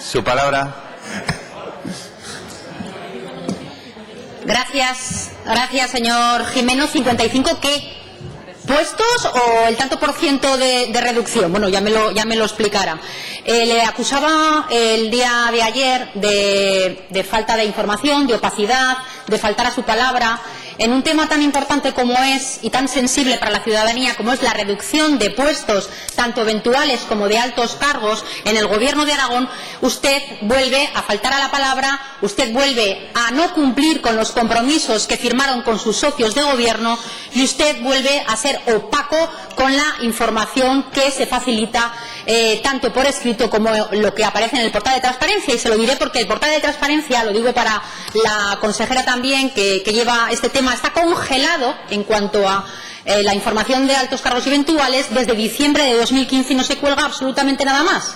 Su palabra. Gracias, señor Gimeno. 55, ¿qué? ¿Puestos o el tanto por ciento de reducción? Bueno, ya me lo explicará. Le acusaba el día de ayer de falta de información, de opacidad, de faltar a su palabra, en un tema tan importante como es y tan sensible para la ciudadanía como es la reducción de puestos, tanto eventuales como de altos cargos en el Gobierno de Aragón. Usted vuelve a faltar a la palabra, usted vuelve a no cumplir con los compromisos que firmaron con sus socios de gobierno y usted vuelve a ser opaco con la información que se facilita tanto por escrito como lo que aparece en el portal de transparencia. Y se lo diré porque el portal de transparencia, lo digo para la consejera también que lleva este tema, está congelado en cuanto a la información de altos cargos eventuales desde diciembre de 2015 y no se cuelga absolutamente nada más.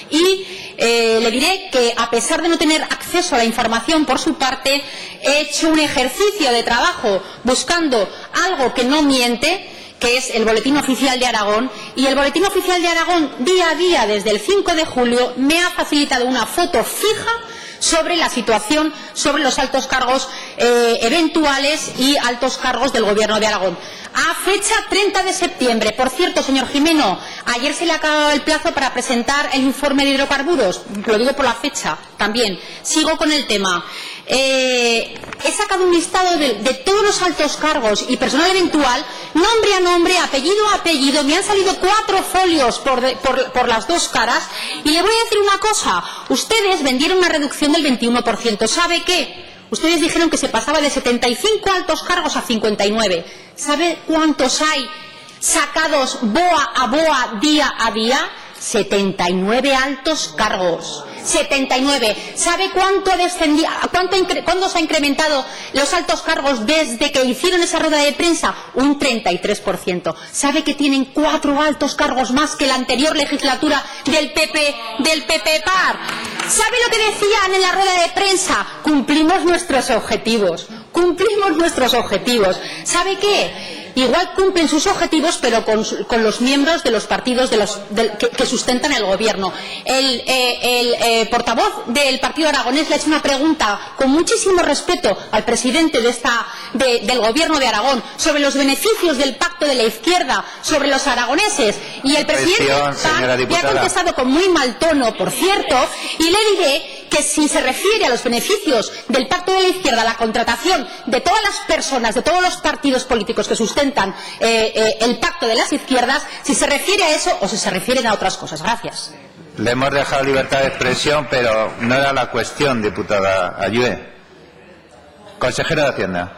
Y le diré que, a pesar de no tener acceso a la información por su parte, he hecho un ejercicio de trabajo buscando algo que no miente, que es el Boletín Oficial de Aragón, y el Boletín Oficial de Aragón día a día desde el 5 de julio me ha facilitado una foto fija sobre la situación, sobre los altos cargos eventuales y altos cargos del Gobierno de Aragón. A fecha 30 de septiembre, por cierto, señor Gimeno, ayer se le acababa el plazo para presentar el informe de hidrocarburos, lo digo por la fecha también. Sigo con el tema. He sacado un listado de todos los altos cargos y personal eventual, nombre a nombre, apellido a apellido. Me han salido 4 folios por las dos caras. Y le voy a decir una cosa. Ustedes vendieron una reducción del 21%. ¿Sabe qué? Ustedes dijeron que se pasaba de 75 altos cargos a 59. ¿Sabe cuántos hay sacados boa a boa día a día? 79 altos cargos. 79. ¿Sabe cuánto se ha incrementado los altos cargos desde que hicieron esa rueda de prensa? Un 33%. ¿Sabe que tienen 4 altos cargos más que la anterior legislatura del PP PAR? ¿Sabe lo que decían en la rueda de prensa? Cumplimos nuestros objetivos. Cumplimos nuestros objetivos. ¿Sabe qué? Igual cumplen sus objetivos, pero con los miembros de los partidos que sustentan el gobierno. El portavoz del partido aragonés le ha hecho una pregunta con muchísimo respeto al presidente del gobierno de Aragón sobre los beneficios del pacto de la izquierda sobre los aragoneses, y el presidente le ha contestado con muy mal tono, por cierto, y le diré que si se refiere a los beneficios del pacto de la izquierda, la contratación de todas las personas, de todos los partidos políticos que sustentan el pacto de las izquierdas, si se refiere a eso o si se refieren a otras cosas. Gracias. Le hemos dejado libertad de expresión, pero no era la cuestión, diputada Ayue. Consejero de Hacienda.